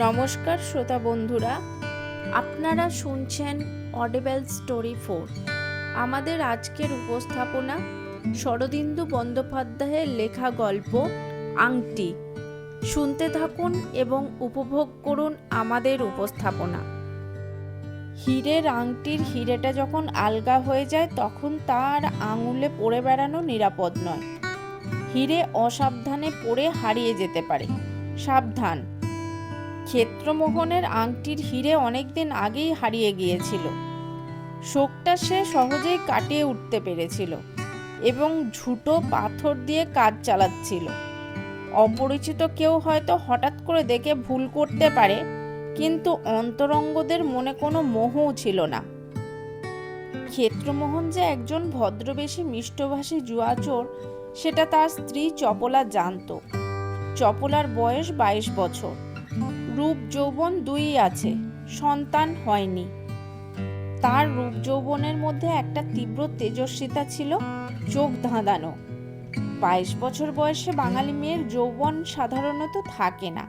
নমস্কার শ্রোতা বন্ধুরা, আপনারা শুনছেন অডিবল স্টোরি 4। আমাদের আজকের উপস্থাপনা শরদিন্দু বন্দ্যোপাধ্যায়ের লেখা গল্প আংটি। শুনতে থাকুন এবং উপভোগ করুন আমাদের উপস্থাপনা। হীরের আংটির হিরেটা যখন আলগা হয়ে যায় তখন তার আঙুলে পড়ে বেড়ানো নিরাপদ নয়। হিরে অসাবধানে পড়ে হারিয়ে যেতে পারে, সাবধান। ক্ষেত্রমোহনের আংটির হিরে অনেকদিন আগেই হারিয়ে গিয়েছিল। শোকটা সে সহজেই কাটিয়ে উঠতে পেরেছিল এবং ঝুটো পাথর দিয়ে কাজ চালাচ্ছিল। অপরিচিত কেউ হয়তো হঠাৎ করে দেখে ভুল করতে পারে, কিন্তু অন্তরঙ্গদের মনে কোনো মোহও ছিল না। ক্ষেত্রমোহন যে একজন ভদ্রবেশী মিষ্টভাষী জুয়াচোর সেটা তার স্ত্রী চপলা জানত। চপলার বয়স 22 বছর। রূপ যৌবন দুই আছে, সন্তান হয়নি। তার রূপ যৌবনের মধ্যে একটা তীব্র তেজস্বিতা ছিল, চোখ ধাঁধানো। 22 বছর বয়সে বাঙালি মেয়ের যৌবন সাধারণত থাকে না,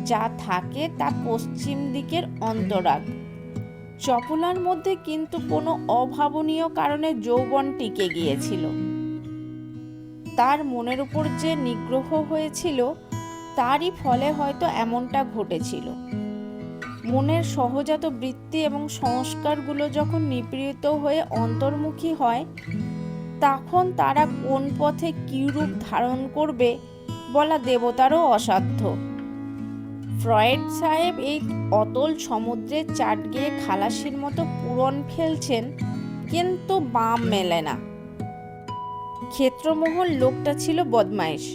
যা থাকে তা পশ্চিম দিকের অন্তরাগ। চপলার মধ্যে কিন্তু কোনো অভাবনীয় কারণে যৌবন টিকে গিয়েছিল। তার মনের উপর যে নিগ্রহ হয়েছিল তারই ফলে হয়তো এমনটা ঘটেছিল। মনের সহজাত বৃত্তি এবং সংস্কারগুলো যখন নিপীড়িত হয়ে অন্তর্মুখী হয়, তখন তারা কোন পথে কী রূপ ধারণ করবে বলা দেবতারও অসাধ্য। ফ্রয়েড সাহেব এই অতল সমুদ্রে চাট গিয়ে খালাসির মতো পূরণ ফেলছেন, কিন্তু বাম মেলে না। ক্ষেত্রমোহন লোকটা ছিল বদমাইশ।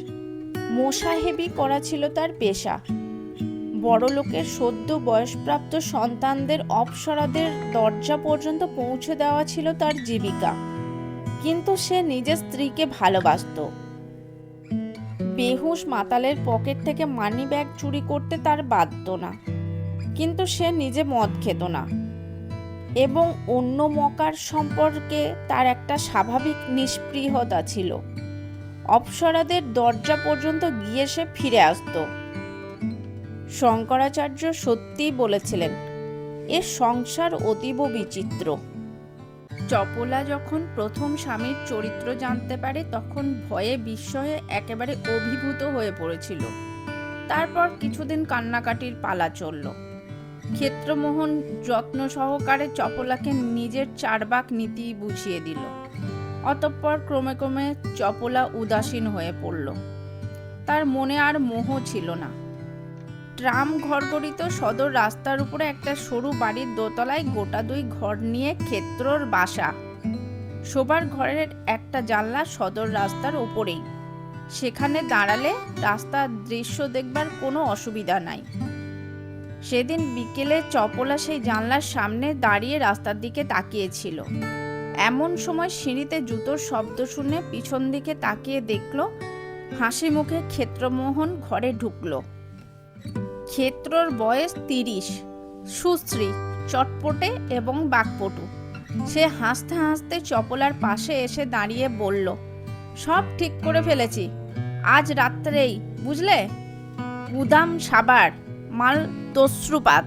মোসাহেবি করা ছিল তার পেশা। বড় লোকের সদ্য বয়সপ্রাপ্ত সন্তানদের অপ্সরাদের দরজা পর্যন্ত পৌঁছে দেওয়া ছিল তার জীবিকা। কিন্তু সে নিজের স্ত্রীকে ভালোবাসত। বেহুশ মাতালের পকেট থেকে মানি ব্যাগ চুরি করতে তার বাধ্য না, কিন্তু সে নিজে মদ খেত না এবং অন্য মকার সম্পর্কে তার একটা স্বাভাবিক নিষ্পৃহতা ছিল। অপ্সরাদের দরজা পর্যন্ত গিয়ে সে ফিরে আসত। শঙ্করাচার্য সত্যিই বলেছিলেন, এ সংসার অতীব বিচিত্র। চপলা যখন প্রথম স্বামীর চরিত্র জানতে পারে তখন ভয়ে বিস্ময়ে একেবারে অভিভূত হয়ে পড়েছিল। তারপর কিছুদিন কান্নাকাটির পালা চলল। ক্ষেত্রমোহন যত্ন সহকারে চপলাকে নিজের চারবাক নীতি বুঝিয়ে দিল। অতঃপর ক্রমে ক্রমে চপলা উদাসীন হয়ে পড়ল। তার মনে আর মোহ ছিল না। ট্রাম ঘরগড়িত সদর রাস্তার উপরে একটা সরু বাড়ির দোতলায় গোটা 2 ঘর নিয়ে ক্ষেত্রর বাসা। শোবার ঘরের একটা জানলা সদর রাস্তার ওপরেই। সেখানে দাঁড়ালে রাস্তার দৃশ্য দেখবার কোনো অসুবিধা নাই। সেদিন বিকেলে চপলা সেই জানলার সামনে দাঁড়িয়ে রাস্তার দিকে তাকিয়েছিল। এমন সময় সিঁড়িতে জুতোর শব্দ শুনে পিছন দিকে তাকিয়ে দেখল, হাসি মুখে ক্ষেত্রমোহন ঘরে ঢুকল। ক্ষেত্রর বয়স 30, সুশ্রী, চটপটে এবং বাকপটু। সে হাসতে হাসতে চপলার পাশে এসে দাঁড়িয়ে বলল, সব ঠিক করে ফেলেছি, আজ রাত্রেই, বুঝলে? উদাম সাবার, মাল তশ্রুপাত।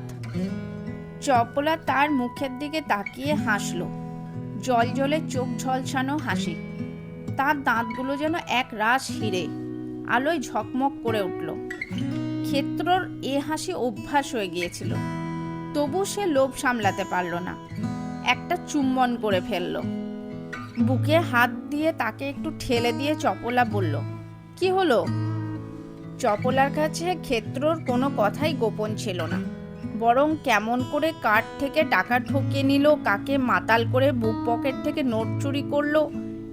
চপলা তার মুখের দিকে তাকিয়ে হাসল, জলজলে চোখ ঝলসানো হাসি। তার দাঁতগুলো যেন এক রাশ হিরে, আলোয় ঝকমক করে উঠল। ক্ষেত্রর এ হাসি অভ্যাস হয়ে গিয়েছিল, তবু সে লোভ সামলাতে পারল না। একটা চুম্বন করে ফেলল। বুকে হাত দিয়ে তাকে একটু ঠেলে দিয়ে চপলা বলল, কি হলো? চপলার কাছে ক্ষেত্রর কোনো কথাই গোপন ছিল না, বরং কেমন করে কাঠ থেকে টাকা ঠকিয়ে নিল, কাকে মাতাল করে বুক পকেট থেকে নোট চুরি করলো,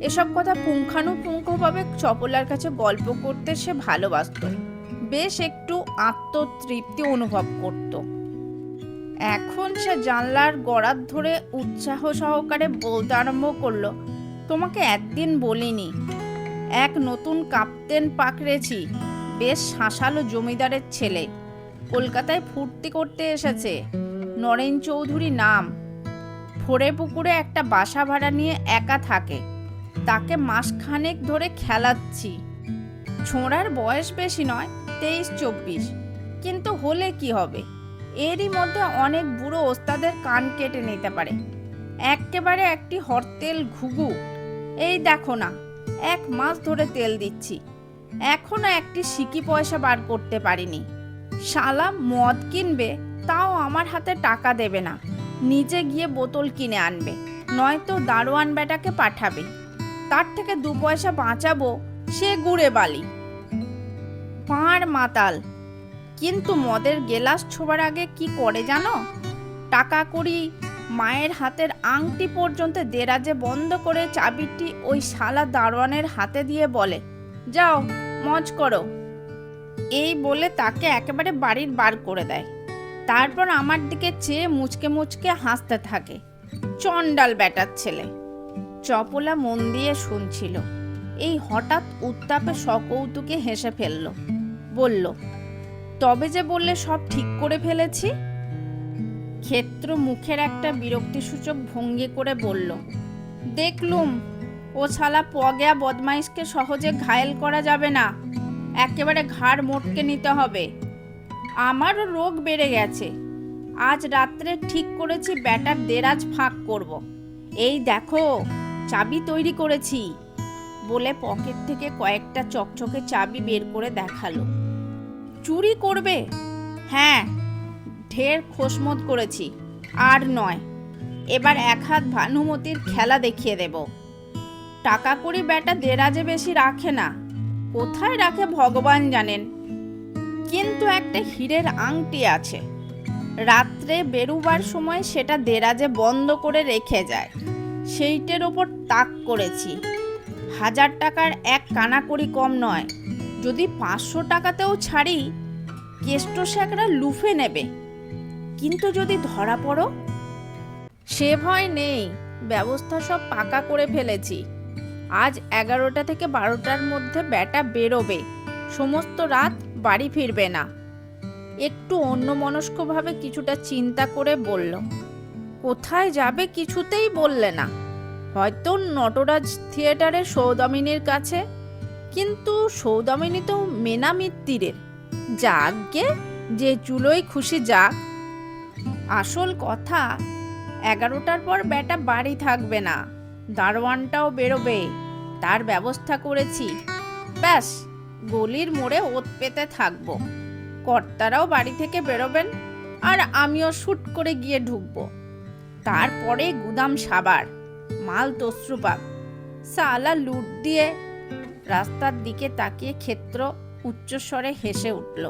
এসব কথা পুঙ্খানুপুঙ্খভাবে চপলার কাছে গল্প করতে সে ভালোবাসত। বেশ একটু আত্মতৃপ্তি অনুভব করত। এখন সে জানলার গড়াত ধরে উৎসাহ সহকারে বলতে আরম্ভ করলো, তোমাকে একদিন বলিনি, এক নতুন কাপ্তেন পাকড়েছি, বেশ শাঁসালো জমিদারের ছেলে, কলকাতায় ফুর্তি করতে এসেছে। নরেন চৌধুরী নাম। ফোরে পুকুরে একটা বাসা ভাড়া নিয়ে একা থাকে। তাকে মাসখানেক ধরে খেলাচ্ছি। ছোঁড়ার বয়স বেশি নয়, 23-24। কিন্তু হলে কি হবে, এরই মধ্যে অনেক বুড়ো ওস্তাদের কান কেটে নিতে পারে। একেবারে একটি হরতেল ঘুঘু। এই দেখো না, 1 মাস ধরে তেল দিচ্ছি, এখনো একটি সিকি পয়সা বার করতে পারিনি। শালা মদ কিনবে, তাও আমার হাতে টাকা দেবে না, নিজে গিয়ে বোতল কিনে আনবে, নয়তো দারোয়ান বেটাকে পাঠাবে। তার থেকে 2 পয়সা বাঁচাবো, সে গুড়ে বালি। পাঁড় মাতাল। কিন্তু মদের গেলাস ছোবার আগে কি করে জানো? টাকা কড়ি, মায়ের হাতের আংটি পর্যন্ত দেরাজে বন্ধ করে চাবিটি ওই শালা দারোয়ানের হাতে দিয়ে বলে, যাও মজ করো। এই বলে তাকে একেবারে বাড়ির বার করে দেয়। তারপর আমার দিকে চেয়ে মুচকে মুচকে হাসতে থাকে। চন্ডাল ব্যাটার ছেলে। চপলা মন দিয়ে শুনছিল। এই হঠাৎ উত্তাপে সকৌতুকে হেসে ফেলল। বলল, তবে যে বললে সব ঠিক করে ফেলেছি। ক্ষেত্র মুখের একটা বিরক্তিসূচক ভঙ্গি করে বলল, দেখলুম ও শালা পগেয়া বদমাইশকে সহজে ঘায়েল করা যাবে না, একেবারে ঘাড় মোটকে নিতে হবে। আমারও রোগ বেড়ে গেছে। আজ রাত্রে ঠিক করেছি ব্যাটার দেরাজ ফাঁক করব। এই দেখো চাবি তৈরি করেছি, বলে পকেট থেকে কয়েকটা চকচকে চাবি বের করে দেখালো। চুরি করবে? হ্যাঁ, ঢের খোশমত করেছি, আর নয়। এবার 1 হাত ভানুমতির খেলা দেখিয়ে দেব। টাকা কড়ি ব্যাটা দেরাজে বেশি রাখে না, কোথায় রাখে ভগবান জানেন। কিন্তু একটা হীরের আংটি আছে, রাত্রে বেরুবার সময় সেটা দেরাজে বন্ধ করে রেখে যায়। সেইটের ওপর তাক করেছি। 1000 টাকার এক কানাকড়ি কম নয়। যদি 500 টাকাতেও ছাড়ি, কেষ্ট শেখরা লুফে নেবে। কিন্তু যদি ধরা পড়ো? সে ভয় নেই, ব্যবস্থা সব পাকা করে ফেলেছি। আজ 11টা থেকে 12টার মধ্যে ব্যাটা বেরোবে, সমস্ত রাত বাড়ি ফিরবে না। একটু অন্যমনস্কভাবে কিছুটা চিন্তা করে বলল, কোথায় যাবে কিছুতেই বললে না। হয়তো নটরাজ থিয়েটারের সৌদামিনীর কাছে। কিন্তু সৌদামিনী তো মেনা মিত্তিরের। যাক গে, যে চুলোই খুশি যাক। আসল কথা, 11টার পর ব্যাটা বাড়ি থাকবে না, দারোয়ানটাও বেরোবে, তার ব্যবস্থা করেছি। ব্যাস, গলির মোড়ে ওত পেতে থাকবো। কর্তারাও বাড়ি থেকে বেরোবেন, আর আমিও শুট করে গিয়ে ঢুকবো। তারপরে গুদাম সাবার, মাল তসরুপাক। সালা লুট দিয়ে। রাস্তার দিকে তাকিয়ে ক্ষেত্র উচ্চস্বরে হেসে উঠল।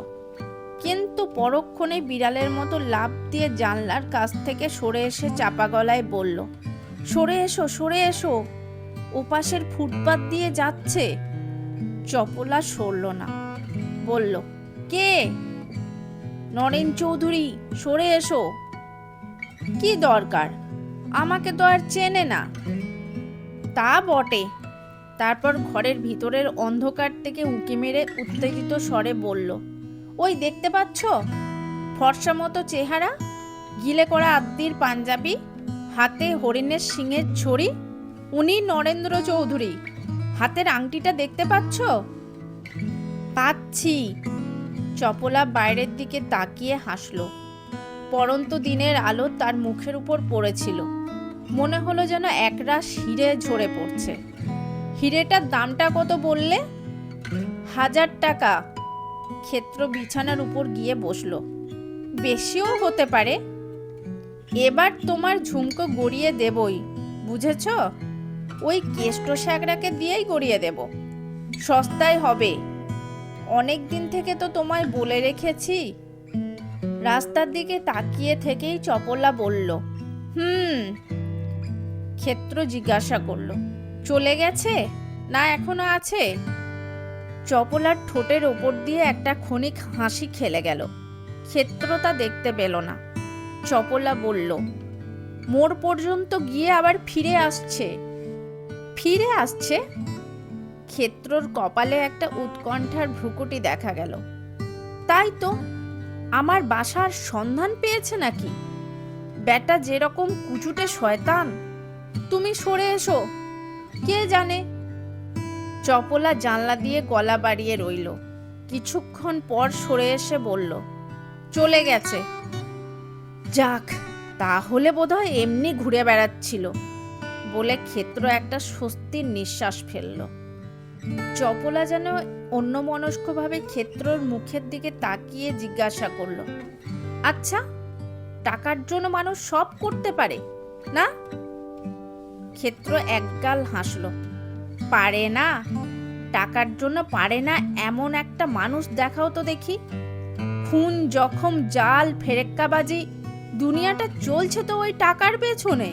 কিন্তু পরক্ষণে বিড়ালের মতো লাফ দিয়ে জানলার কাছ থেকে সরে এসে চাপা গলায় বলল, সরে এসো, সরে এসো, ওপাশের ফুটপাত দিয়ে যাচ্ছে। চপলা সরল না, বলল, কে? নরেন চৌধুরী, সরে এসো। কি দরকার? আমাকে তো আর চেনে না। তা বটে। তারপর ঘরের ভিতরের অন্ধকার থেকে উঁকি মেরে উত্তেজিত স্বরে বলল, ওই দেখতে পাচ্ছ? ফর্সা মতো চেহারা, গিলে করা আদ্দির পাঞ্জাবি, হাতে হরিণের শিঙের ছড়ি, উনি নরেন্দ্র চৌধুরী। হাতের আংটিটা দেখতে পাচ্ছ? পাচ্ছি। চপলা বাইরের দিকে তাকিয়ে হাসল। পরন্ত দিনের আলো তার মুখের উপর পড়েছিল। মনে হলো যেন একরাশ হিরে ঝরে পড়ছে। হিরেটার দামটা কত বললে? 1000 টাকা। ক্ষেত্র বিছানার উপর গিয়ে বসলো। বেশিও হতে পারে। এবার তোমার ঝুমকো গড়িয়ে দেবই, বুঝেছ? ওই কেষ্ট শ্যাকরাকে দিয়েই গড়িয়ে দেব। সস্তায় হবে। অনেক দিন থেকে তো তোমায় বলে রেখেছি। রাস্তার দিকে তাকিয়ে থেকেই চপলা বলল, ক্ষেত্র জিজ্ঞাসা করলো, চলে গেছে না এখনো আছে? চপলার ঠোঁটের ওপর দিয়ে একটা ক্ষণিক হাসি খেলে গেল। ক্ষেত্র তা দেখতে পেল না। চপলা বলল, মোড় পর্যন্ত গিয়ে আবার ফিরে আসছে। ফিরে আসছে? ক্ষেত্রর কপালে একটা উৎকণ্ঠার ভ্রুকুটি দেখা গেল। তাই তো, আমার বাসার সন্ধান পেয়েছে নাকি? ব্যাটা যেরকম কুচুটে শয়তান। তুমি সরে এসো, কে জানে। চপলা জানলা দিয়ে গলা বাড়িয়ে রইল। কিছুক্ষণ পর সরে এসে বলল, চলে গেছে। যাক, তাহলে বোধহয় এমনি ঘুরে বেড়াচ্ছিল বলে ক্ষেত্র একটা স্বস্তির নিঃশ্বাস ফেলল। চপলা যেন অন্যমনস্কভাবে ক্ষেত্রর মুখের দিকে তাকিয়ে জিজ্ঞাসা করলো, আচ্ছা, টাকার জন্য মানুষ সব করতে পারে না? ক্ষেত্র একগাল হাসল। পারে না? টাকার জন্য পারে না এমন একটা মানুষ দেখাও তো দেখি। খুন, জখম, জাল, ফেরেক্কাবাজি, দুনিয়াটা চলছে তো ওই টাকার পেছনে।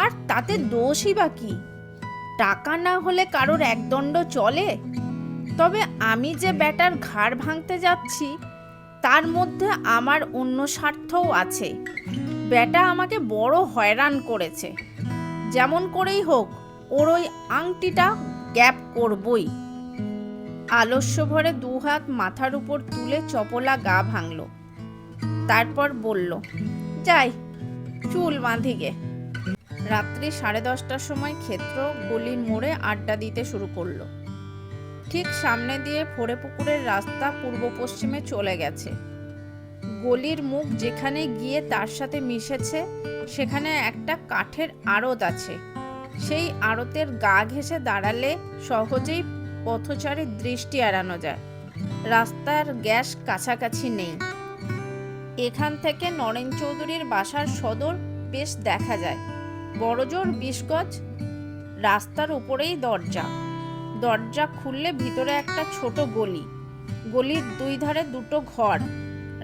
আর তাতে দোষই বা কি? টাকা না হলে কারোর একদণ্ড চলে? তবে আমি যে ব্যাটার ঘাড় ভাঙতে যাচ্ছি তার মধ্যে আমার অন্য স্বার্থও আছে। ব্যাটা আমাকে বড় হয়রান করেছে। যেমন করেই হোক ওর ওই আংটিটা গ্যাপ করবই। আলস্য ভরে দুহাত মাথার উপর তুলে চপলা গা ভাঙল। তারপর বলল, যাই, চুল বাঁধিগে। রাত্রি 10:30টার সময় ক্ষেত্র গলির মোড়ে আড্ডা দিতে শুরু করলো। ঠিক সামনে দিয়ে ফোড়ে পুকুরের রাস্তা পূর্ব পশ্চিমে চলে গেছে। গলির মুখ যেখানে গিয়ে তার সাথে মিশেছে সেখানে একটা কাঠের আড়ত আছে। সেই আড়তের গা ঘেঁষে দাঁড়ালে সহজেই পথচারীর দৃষ্টি এড়ানো যায়। রাস্তার গ্যাস কাছাকাছি নেই। এখান থেকে নরেন চৌধুরীর বাসার সদর বেশ দেখা যায়। বড়জোর 20 গজ। রাস্তার উপরেই দরজা। দরজা খুললে ভিতরে একটা ছোট গলি। গলির দুই ধারে দুটো ঘর।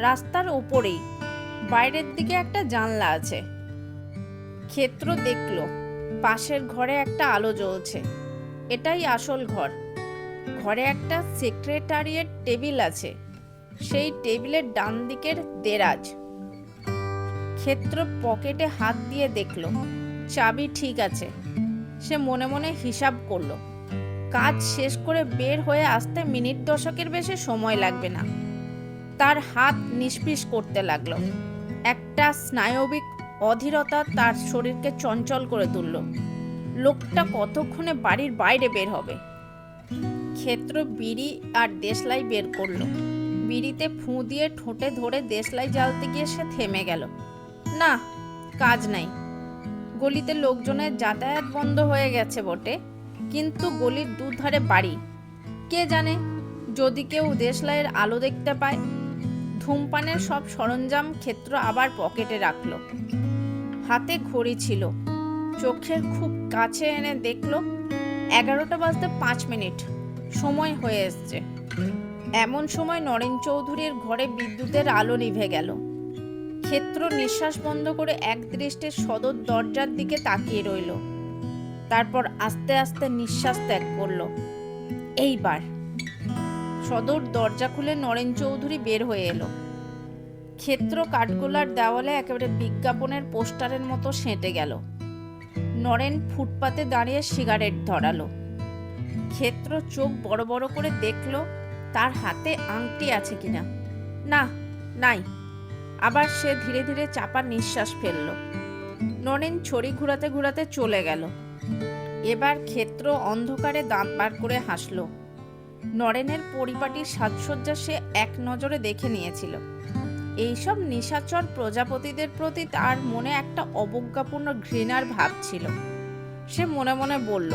রাস্তার উপরেই বাইরের দিকে একটা জানলা আছে। ক্ষেত্র দেখল পাশের ঘরে একটা আলো জ্বলছে। এটাই আসল ঘর। ঘরে একটা সেক্রেটারিয়েট টেবিল আছে। সেই টেবিলের ডান দিকের দেরাজ। ক্ষেত্র পকেটে হাত দিয়ে দেখল চাবি ঠিক আছে। সে মনে মনে হিসাব করল, কাজ শেষ করে বের হয়ে আসতে মিনিট 10-এর বেশি সময় লাগবে না। তার হাত নিষ্পিস করতে লাগলো। একটা স্নায়বিক অধীরতা তার শরীরকে চঞ্চল করে তুলল। লোকটা কতক্ষণে বাড়ির বাইরে বের হবে? ক্ষেত্র বিড়ি আর দেশলাই বের করলো। বিড়িতে ফুঁ দিয়ে ঠোঁটে ধরে দেশলাই জ্বালতে গিয়ে সে থেমে গেল। না, কাজ নাই। গলিতে লোকজনের যাতায়াত বন্ধ হয়ে গেছে বটে, কিন্তু গলির দুধারে বাড়ি। কে জানে, যদি কেউ দেশলাইয়ের আলো দেখতে পায়। ধূমপানের সব সরঞ্জাম ক্ষেত্র আবার পকেটে রাখল। হাতে ঘড়ি ছিল। চোখের খুব কাছে এনে দেখল 11টা বাজতে 5 মিনিট। সময় হয়ে এসছে। এমন সময় নরেন চৌধুরীর ঘরে বিদ্যুতের আলো নিভে গেল। ক্ষেত্র নিঃশ্বাস বন্ধ করে এক দৃষ্টে সদর দরজার দিকে তাকিয়ে রইল। তারপর আস্তে আস্তে নিঃশ্বাস ত্যাগ করল। এইবার সদর দরজা খুলে নরেন চৌধুরী বের হয়ে এলো। ক্ষেত্র কাঠগোলার দেওয়ালে একেবারে বিজ্ঞাপনের পোস্টারের মতো সেঁটে গেল। নরেন ফুটপাতে দাঁড়িয়ে সিগারেট ধরালো। ক্ষেত্র চোখ বড় বড় করে দেখল তার হাতে আংটি আছে কিনা। না, নাই। আবার সে ধীরে ধীরে চাপা নিঃশ্বাস ফেলল। নরেন ছড়ি ঘুরাতে ঘুরাতে চলে গেল। এবার ক্ষেত্র অন্ধকারে দাঁত বার করে হাসল। নরেনের পরিপাটির সাজসজ্জা সে এক নজরে দেখে নিয়েছিল। এইসব নিশাচর প্রজাপতিদের প্রতি তার মনে একটা অবজ্ঞাপূর্ণ ঘৃণার ভাব ছিল। সে মনে মনে বলল,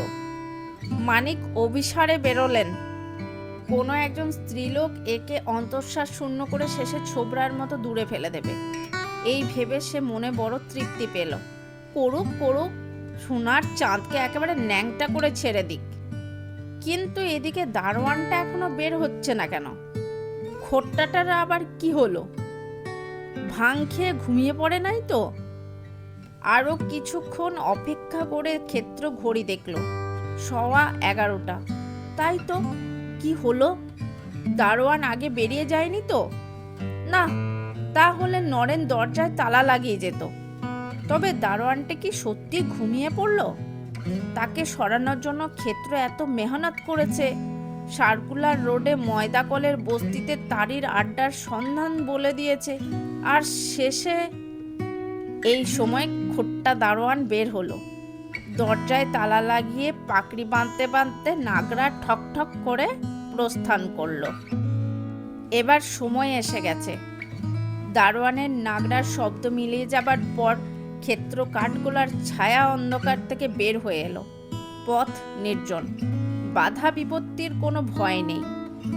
মানিক অভিসারে বেরোলেন। কোনো একজন স্ত্রীলোক একে অন্তঃশ্বাস শূন্য করে শেষে ছোবরার মতো দূরে ফেলে দেবে। এই ভেবে সে মনে বড় তৃপ্তি পেল। করুক করুক, সোনার চাঁদকে একেবারে ন্যাংটা করে ছেড়ে দিক। কিন্তু এদিকে দারোয়ানটা এখনো বের হচ্ছে না কেন? খোট্টাটার আবার কি হলো? ভাং খেয়ে ঘুমিয়ে পড়ে নাই তো? আরো কিছুক্ষণ অপেক্ষা করে ক্ষেত্র ঘড়ি দেখল 11:15। তাই তো, কি হলো? দারোয়ান আগে বেরিয়ে যায়নি তো? না, তাহলে নরেন দরজায় তালা লাগিয়ে যেত। তবে দারোয়ানটা কি সত্যি ঘুমিয়ে পড়ল? তাকে সরানোর জন্য ক্ষেত্র এত মেহনত করেছে। সার্কুলার রোডে ময়দা কলের বস্তিতে তারির আড্ডার সন্ধান বলে দিয়েছে। আর শেষে এই সময় খোট্টা দারোয়ান বের হলো। দরজায় তালা লাগিয়ে পাকড়ি বাঁধতে বাঁধতে নাগরা ঠক ঠক করে প্রস্থান করলো। এবার সময় এসে গেছে। দারোয়ানের নাগড়ার শব্দ মিলিয়ে যাবার পর ক্ষেত্র কাঠগোলার ছায়া অন্ধকার থেকে বের হয়ে এলো। পথ নির্জন, বাধা বিপত্তির কোনো ভয় নেই,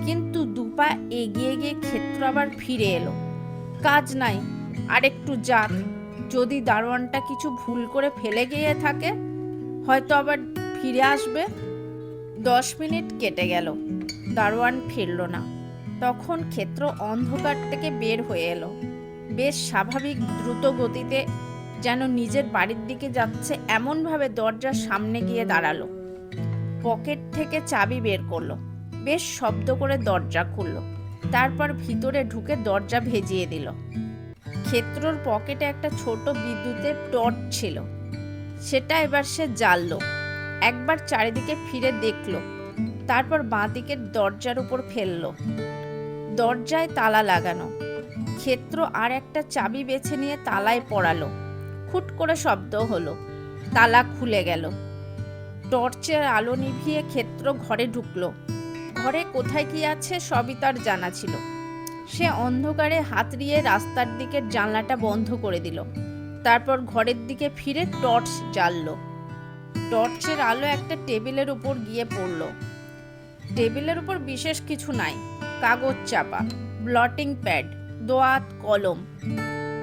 কিন্তু দুপা এগিয়ে গিয়ে ক্ষেত্র আবার ফিরে এলো। কাজ নাই, আরেকটু যাক, যদি দারোয়ানটা কিছু ভুল করে ফেলে গিয়ে থাকে হয়তো আবার ফিরে আসবে। 10 মিনিট কেটে গেল, দারোয়ান ফিরল না। তখন ক্ষেত্র অন্ধকার থেকে বের হয়ে এলো, বেশ স্বাভাবিক দ্রুত গতিতে, যেন নিজের বাড়ির দিকে যাচ্ছে এমনভাবে দরজার সামনে গিয়ে দাঁড়ালো। পকেট থেকে চাবি বের করলো, বেশ শব্দ করে দরজা খুললো, তারপর ভিতরে ঢুকে দরজা ভেজিয়ে দিল। ক্ষেত্রর পকেটে একটা ছোট বিদ্যুতের টর্চ ছিল, সেটা এবার সে জ্বাললো। একবার চারিদিকে ফিরে দেখলো, তারপর বাঁ দিকের দরজার উপর ফেললো। দরজায় তালা লাগানো। ক্ষেত্র আর একটা চাবি বেছে নিয়ে তালায় পড়ালো। খুট করে শব্দ হলো, তালা খুলে গেল। টর্চের আলো নিভিয়ে ক্ষেত্র ঘরে ঢুকলো। ঘরে কোথায় কি আছে সবই তার জানা ছিল। সে অন্ধকারে হাতড়িয়ে রাস্তার দিকের জানলাটা বন্ধ করে দিল, তারপর ঘরের দিকে ফিরে টর্চ জ্বাললো। টর্চের আলো একটা টেবিলের উপর গিয়ে পড়ল। টেবিলের উপর বিশেষ কিছু নাই, কাগজ চাপা, ব্লটিং প্যাড, দোয়াত, কলম।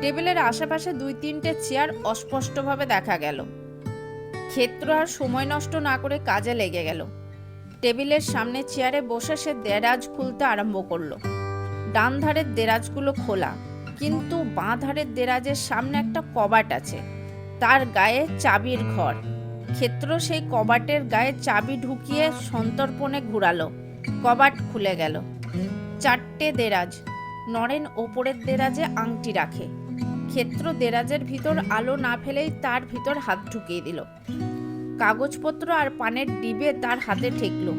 টেবিলের আশেপাশে 2-3টে চেয়ার অস্পষ্টভাবে দেখা গেল। ক্ষেত্র আর সময় নষ্ট না করে কাজে লেগে গেল। টেবিলের সামনে চেয়ারে বসে সে দেরাজ খুলতে আরম্ভ করলো। ডান ধারের দেরাজগুলো খোলা, কিন্তু বাঁ ধারের দেরাজের সামনে একটা কবাট আছে, তার গায়ে চাবির ঘর। ক্ষেত্র সেই কবাটের গায়ে চাবি ঢুকিয়ে সন্তর্পণে ঘুরালো। কবাট খুলে গেল। 4টে দেরাজ। নরেন ওপরের দেরাজে আংটি রাখে। ক্ষেত্র দেরাজের ভিতর আলো না ফেলেই তার ভিতর হাত ঢুকিয়ে দিল। কাগজপত্র আর পানের ডিবে তার হাতে ঠেকলো,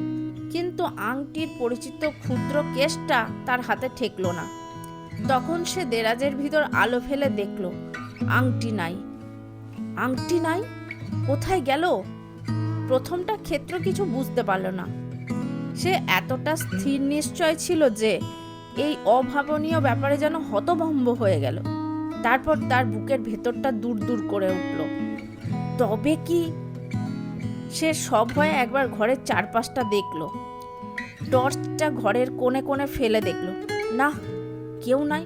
কিন্তু আংটির পরিচিত ক্ষুদ্র কেসটা তার হাতে ঠেকলো না। তখন সে দেরাজের ভিতর আলো ফেলে দেখলো, আংটি নাই। আংটি নাই, কোথায় গেল? প্রথমটা ক্ষেত্র কিছু বুঝতে পারল না। সে এতটা স্থির নিশ্চয় ছিল যে এই অভাবনীয় ব্যাপারে যেন হতভম্ব হয়ে গেল। তারপর তার বুকের ভেতরটা দূর দূর করে উঠল। তবে কি? সে সব হয়ে একবার ঘরের চারপাশটা দেখলো। টর্চটা ঘরের কোণে কোণে ফেলে দেখলো, না, কেউ নাই।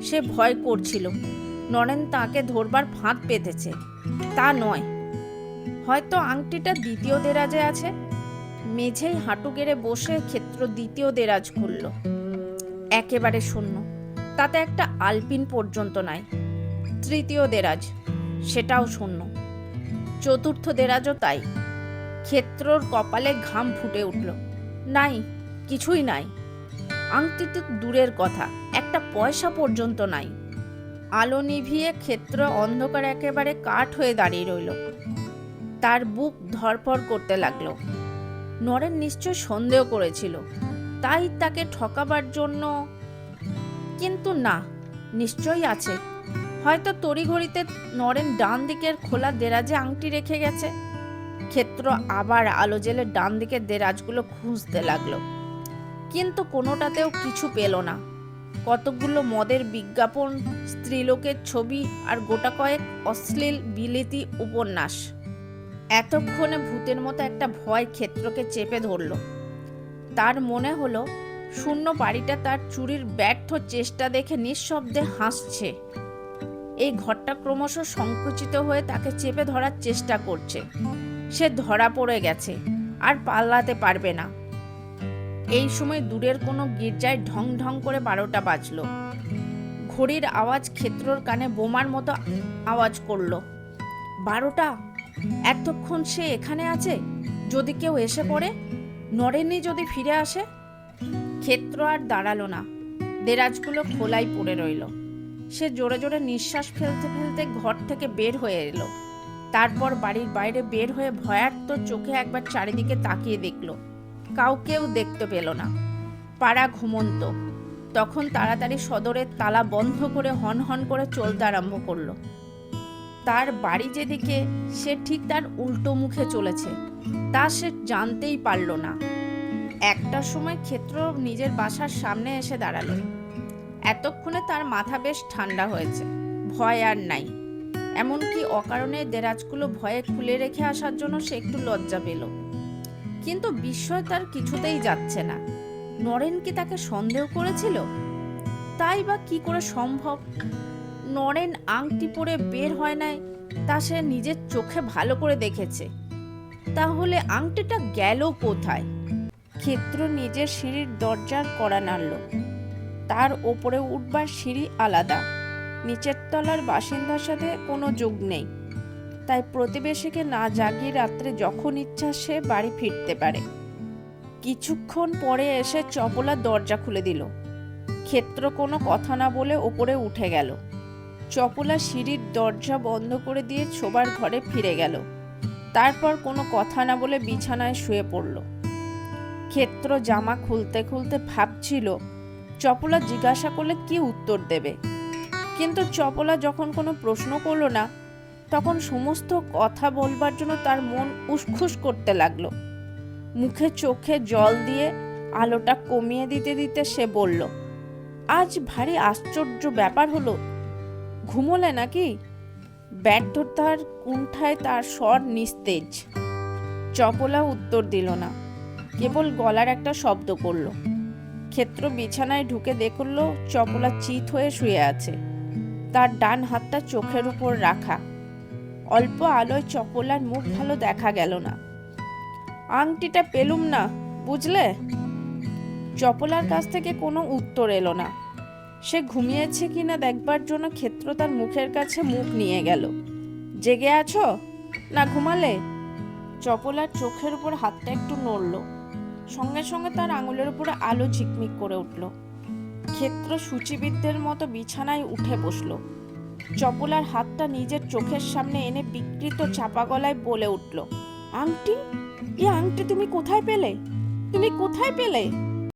সে ভয় করছিল নরেন তাকে ধরবার ফাঁদ পেতেছে। তা নয়, হয়তো আংটিটা দ্বিতীয় দেরাজে আছে। মেঝেই হাঁটু গেড়ে বসে ক্ষেত্র দ্বিতীয় দেরাজ খুলল। একেবারে শূন্য, তাতে একটা আলপিন পর্যন্ত নাই। তৃতীয় দেরাজ, সেটাও শূন্য। চতুর্থ দেরাজও তাই। ক্ষেত্রর কপালে ঘাম ফুটে উঠল। নাই, কিছুই নাই। আংটি তো দূরের কথা, একটা পয়সা পর্যন্ত নাই। আলো নিভিয়ে ক্ষেত্র অন্ধকার একেবারে কাঠ হয়ে দাঁড়িয়ে রইল। তার বুক ধড়ফড় করতে লাগলো। নরেন নিশ্চয় সন্দেহ করেছিল, তাই তাকে ঠকাবার জন্য। কিন্তু না, নিশ্চয়ই আছে। হয়তো তড়িঘড়িতে নরেন ডান দিকের খোলা দেরাজে আংটি রেখে গেছে। ক্ষেত্র আবার আলো জেলে ডান দিকের দেরাজগুলো খুঁজতে লাগলো, কিন্তু কোনোটাতেও কিছু পেল না। কতগুলো মদের বিজ্ঞাপন, স্ত্রীলোকের ছবি আর গোটা কয়েক অশ্লীল বিলেতি উপন্যাস। এতক্ষণে ভূতের মতো একটা ভয় ক্ষেত্রকে চেপে ধরল। তার মনে হলো শূন্য বাড়িটা তার চুরির ব্যর্থ চেষ্টা দেখে নিঃশব্দে হাসছে। এই ঘরটা ক্রমশ সংকুচিত হয়ে তাকে চেপে ধরার চেষ্টা করছে। সে ধরা পড়ে গেছে, আর পালাতে পারবে না। এই সময় দূরের কোনো গির্জায় ঢং ঢং করে 12টা বাজল। ঘড়ির আওয়াজ ক্ষেত্রর কানে বোমার মতো আওয়াজ করল। 12টা! এতক্ষণ সে এখানে আছে, যদি কেউ এসে পড়ে, নরেনই যদি ফিরে আসে। ক্ষেত্র আর দাঁড়ালো না, দেরাজগুলো খোলাই পড়ে রইল। সে জোরে জোরে নিঃশ্বাস ফেলতে ফেলতে ঘর থেকে বের হয়ে এলো। তারপর বাড়ির বাইরে বের হয়ে ভয়ার্ত চোখে একবার চারিদিকে তাকিয়ে দেখল। কাউকেও দেখতে পেল না। পাড়া ঘুমন্ত। তখন তাড়াতাড়ি সদরের তালা বন্ধ করে হন হন করে চলতে আরম্ভ করলো। তার বাড়ি যেদিকে, সে ঠিক তার উল্টো মুখে চলেছে, তা সে জানতেই পারল না। একটা সময় ক্ষেত্র নিজের বাসার সামনে এসে দাঁড়ালো। এতক্ষণে তার মাথা বেশ ঠান্ডা হয়েছে, ভয় আর নাই। এমনকি অকারণে দেরাজগুলো ভয়ে খুলে রেখে আসার জন্য সে একটু লজ্জা পেল। কিন্তু বিস্ময় তার কিছুতেই যাচ্ছে না। নরেন কি তাকে সন্দেহ করেছিল? তাই বা কি করে সম্ভব? নরেন আংটি পরে বের হয় নাই তা সে নিজের চোখে ভালো করে দেখেছে। তাহলে আংটিটা গেল কোথায়? ক্ষেত্র নিজের সিঁড়ির দরজার কড়া নাড়ল। তার ওপরে উঠবার সিঁড়ি আলাদা, নিচের তলার বাসিন্দার সাথে কোনো যোগ নেই। তাই প্রতিবেশীকে না জাগিয়ে রাত্রে যখন ইচ্ছা সে বাড়ি ফিরতে পারে। কিছুক্ষণ পরে এসে চপলা দরজা খুলে দিল। ক্ষেত্র কোনো কথা না বলে ওপরে উঠে গেল। চপলা সিঁড়ির দরজা বন্ধ করে দিয়ে শোবার ঘরে ফিরে গেল। তারপর কোনো কথা না বলে বিছানায় শুয়ে পড়ল। ক্ষেত্র জামা খুলতে খুলতে ভাবছিল চপলা জিজ্ঞাসা করলে কি উত্তর দেবে। কিন্তু চপলা যখন কোনো প্রশ্ন করলো না, তখন সমস্ত কথা বলবার জন্য তার মন উসখুস করতে লাগলো। মুখে চোখে জল দিয়ে আলোটা কমিয়ে দিতে দিতে সে বলল, আজ ভারী আশ্চর্য ব্যাপার হলো। ঘুমোলে নাকি? ব্যর্থতার কুণ্ঠায় তার স্বর নিস্তেজ। চপলা উত্তর দিল না, কেবল গলার একটা শব্দ করল। ক্ষেত্র বিছানায় ঢুকে দেখল চপলা চিত হয়ে শুয়ে আছে, তার ডান হাতটা চোখের উপর রাখা। অল্প আলোয় চপলার মুখ ভালো দেখা গেল না। আংটিটা পেলুম না, বুঝলে? চপলার কাছ থেকে কোনো উত্তর এলো না। সে ঘুমিয়েছে কিনা দেখবার জন্য ক্ষেত্র তার মুখের কাছে মুখ নিয়ে গেল। জেগে আছো না ঘুমালে? চপলার চোখের উপর হাতটা একটু নড়ল। সঙ্গে সঙ্গে তার আঙুলের উপরে আলো ঝিকমিক করে উঠল। ক্ষেত্র সূচিবিদদের মতো বিছানায় উঠে বসল। চপলার হাতটা নিজের চোখের সামনে এনে বিকৃত চাপা গলায় বলে উঠল, আংটি? এই আংটি তুমি কোথায় পেলে? তুমি কোথায় পেলে?